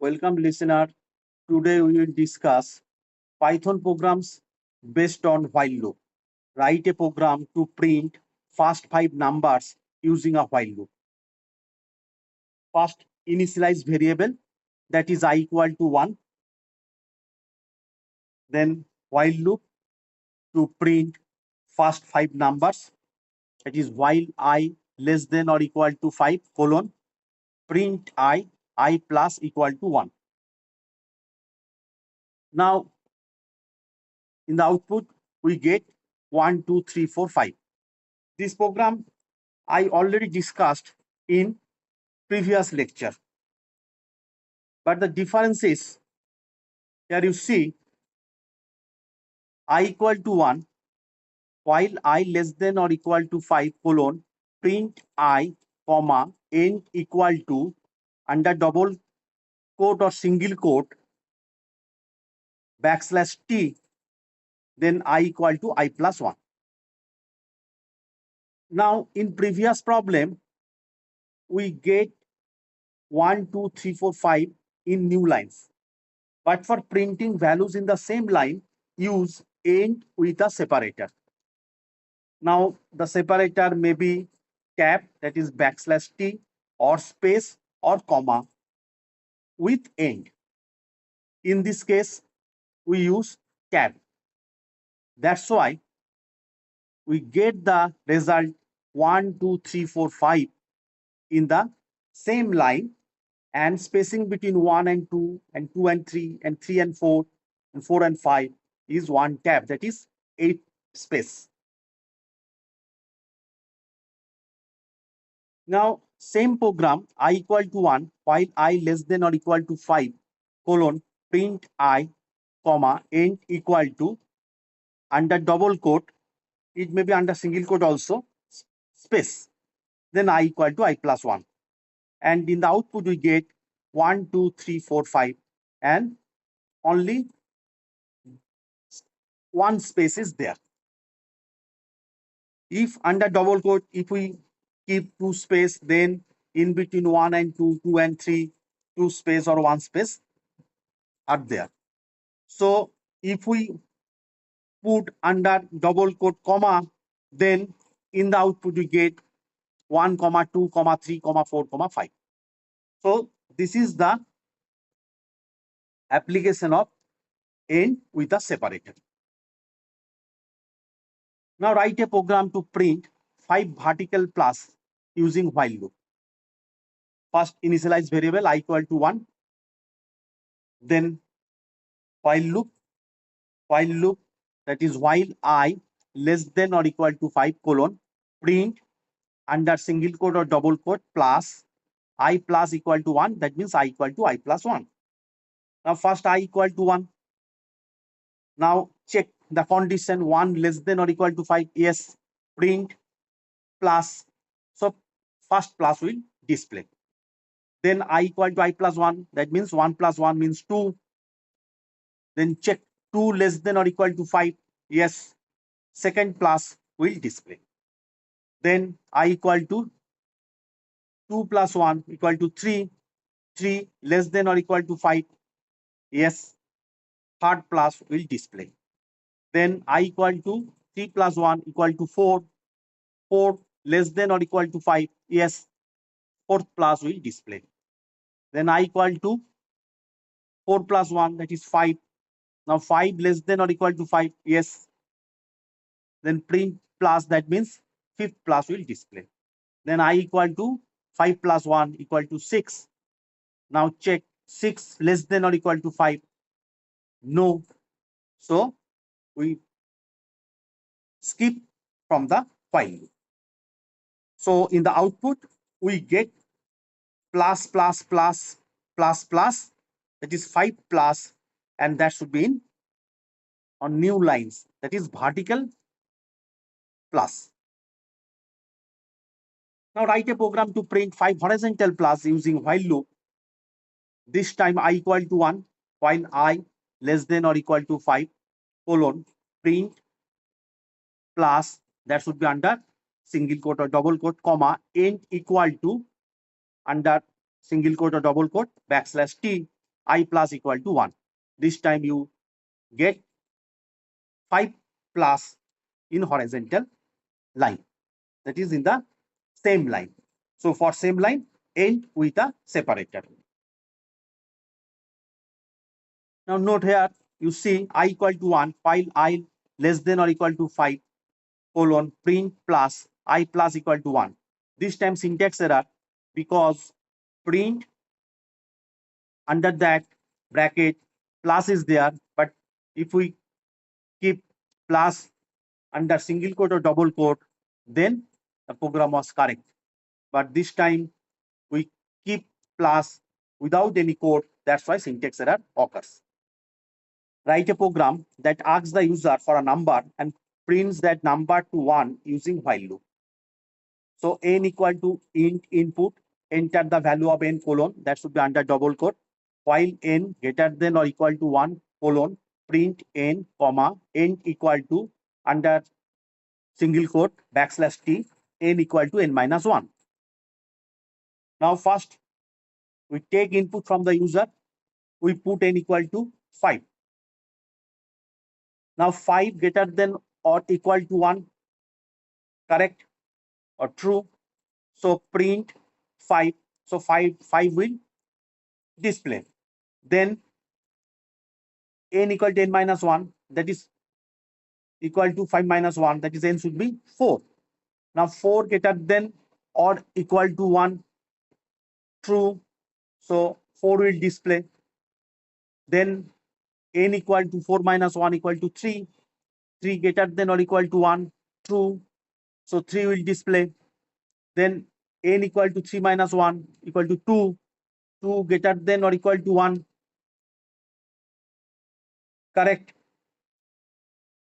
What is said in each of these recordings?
Welcome, listener. Today we will discuss Python programs based on while loop. Write a program to print first five numbers using a while loop. First, initialize variable that is I equal to 1. Then while loop to print first five numbers, that is while I less than or equal to 5 colon print I plus equal to 1. Now in the output we get 1, 2, 3, 4, 5. This program I already discussed in previous lecture. But the difference is, here you see I equal to 1 while I less than or equal to 5 colon print I comma n equal to under double quote or single quote backslash t, then I equal to I plus 1. Now in previous problem we get 1, 2, 3, 4, 5 in new lines. But for printing values in the same line, use end with a separator. Now the separator may be cap, that is backslash t, or space or comma with end. In this case, we use cap. That's why we get the result 1, 2, 3, 4, 5 in the same line, and spacing between 1 and 2 and 2 and 3 and 3 and 4 and 4 and 5 is one tab, that is 8 space. Now same program I equal to 1 while I less than or equal to 5 colon print I comma end equal to under double quote, it may be under single quote also, space, then I equal to I plus 1, and in the output we get 1, 2, 3, 4, 5, and only one space is there. If under double quote, if we keep two space, then in between 1 and 2, 2 and 3, two space or one space are there. So if we put under double quote comma, then in the output we get 1, 2, 3, 4, 5. So this is the application of end with a separator. Now write a program to print 5 vertical plus using while loop. First initialize variable I equal to 1, then while loop that is while I less than or equal to 5 colon print under single quote or double quote plus I plus equal to 1, that means I equal to I plus 1. Now first I equal to 1. Now check the condition 1 less than or equal to 5, yes, print plus, so first plus will display. Then I equal to I plus 1, that means 1 plus 1 means 2. Then check 2 less than or equal to 5, yes, second plus will display. Then I equal to 2 plus 1 equal to 3, 3 less than or equal to 5, yes, third plus will display. Then I equal to 3 plus 1 equal to 4, 4 less than or equal to 5, yes, fourth plus will display. Then I equal to 4 plus 1, that is 5. Now 5 less than or equal to 5, yes. Then print plus, that means fifth plus will display. Then I equal to 5 plus 1 equal to 6. Now check 6 less than or equal to 5. No. So we skip from the while loop. So in the output, we get plus, plus, plus, plus, plus, that is 5 plus, and that should be in on new lines, that is vertical plus. Now write a program to print 5 horizontal plus using while loop. This time I equal to 1 while I less than or equal to 5 colon print plus, that should be under single quote or double quote comma end equal to under single quote or double quote backslash t, I plus equal to 1. This time you get 5 plus in horizontal line, that is in the same line. So for same line, end with a separator. Now note here, you see I equal to 1, while I less than or equal to 5, colon, print plus I plus equal to 1. This time syntax error, because print under that bracket plus is there, but if we keep plus under single quote or double quote, then the program was correct. But this time we keep plus without any quote, that's why syntax error occurs. Write a program that asks the user for a number and prints that number to 1 using while loop. So n equal to int input, enter the value of n colon, that should be under double quote, while n greater than or equal to 1 colon, print n comma n equal to under single quote backslash t, n equal to n minus 1. Now first we take input from the user, we put n equal to 5. Now 5 greater than or equal to 1, correct or true. So print 5. So 5 will display. Then n equal to n minus 1, that is equal to 5 minus 1, that is n should be 4. Now 4 greater than or equal to 1, true. So 4 will display. Then n equal to 4 minus 1 equal to 3. 3 greater than or equal to 1, true. So 3 will display. Then n equal to 3 minus 1 equal to 2. 2 greater than or equal to 1, correct.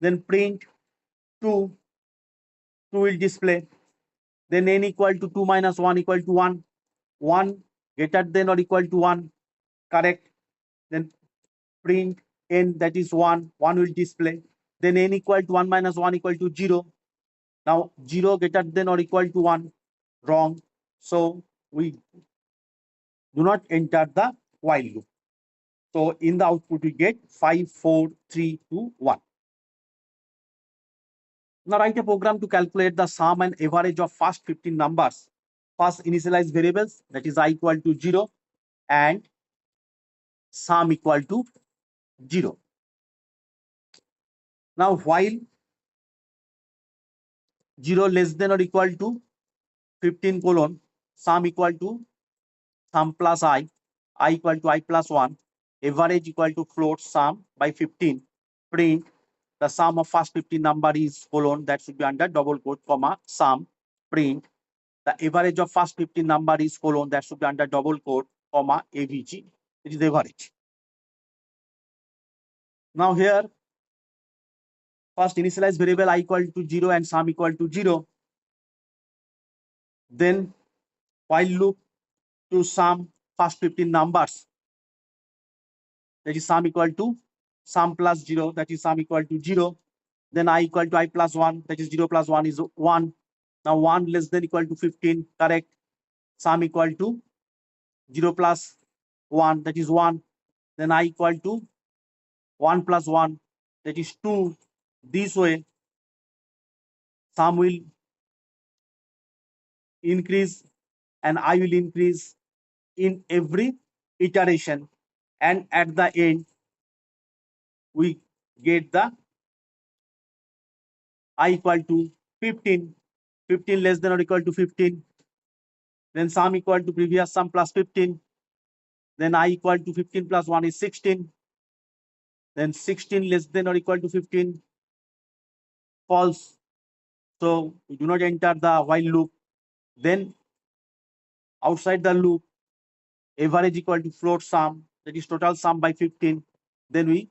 Then print 2. 2 will display. Then n equal to 2 minus 1 equal to 1. 1 greater than or equal to 1, correct. Then print n, that is 1. 1 will display. Then n equal to 1 minus 1 equal to 0. Now 0 greater than or equal to 1, wrong. So we do not enter the while loop. So in the output we get 5, 4, 3, 2, 1. Now write a program to calculate the sum and average of first 15 numbers. First initialize variables, that is I equal to 0 and sum equal to 0. Now while 0 less than or equal to 15 colon, sum equal to sum plus I equal to I plus 1, average equal to float sum by 15, print the sum of first 15 number is colon, that should be under double quote, comma, sum, print the average of first 15 number is colon, that should be under double quote, comma, AVG, it is average. Now here, first initialize variable I equal to 0 and sum equal to 0. Then while loop to sum first 15 numbers, that is sum equal to sum plus 0, that is sum equal to 0. Then I equal to I plus 1, that is 0 plus 1 is 1. Now 1 less than equal to 15, correct. Sum equal to 0 plus 1, that is 1. Then I equal to 1 plus 1, that is 2. This way, sum will increase and I will increase in every iteration. And at the end, we get the I equal to 15. 15 less than or equal to 15. Then sum equal to previous sum plus 15. Then I equal to 15 plus 1 is 16. Then 16 less than or equal to 15, false. So we do not enter the while loop. Then outside the loop, average equal to float sum, that is total sum by 15. Then we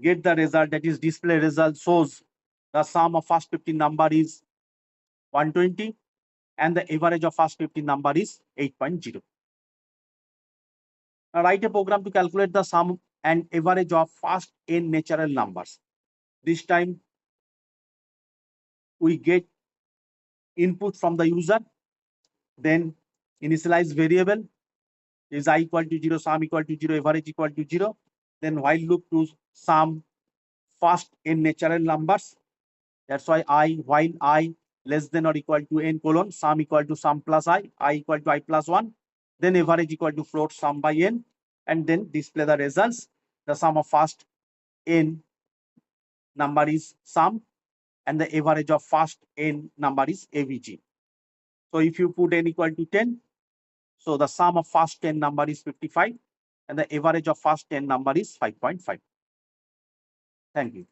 get the result, that is display result shows the sum of first 15 number is 120 and the average of first 15 number is 8.0. Now write a program to calculate the sum and average of first n natural numbers. This time we get input from the user, then initialize variable, is I equal to 0, sum equal to 0, average equal to 0. Then while loop to sum first n natural numbers. That's why while I less than or equal to n colon, sum equal to sum plus I equal to I plus 1. Then average equal to float sum by n, and then display the results. The sum of first n number is sum, and the average of first n number is AVG. So if you put n equal to 10, so the sum of first 10 number is 55, and the average of first 10 number is 5.5. Thank you.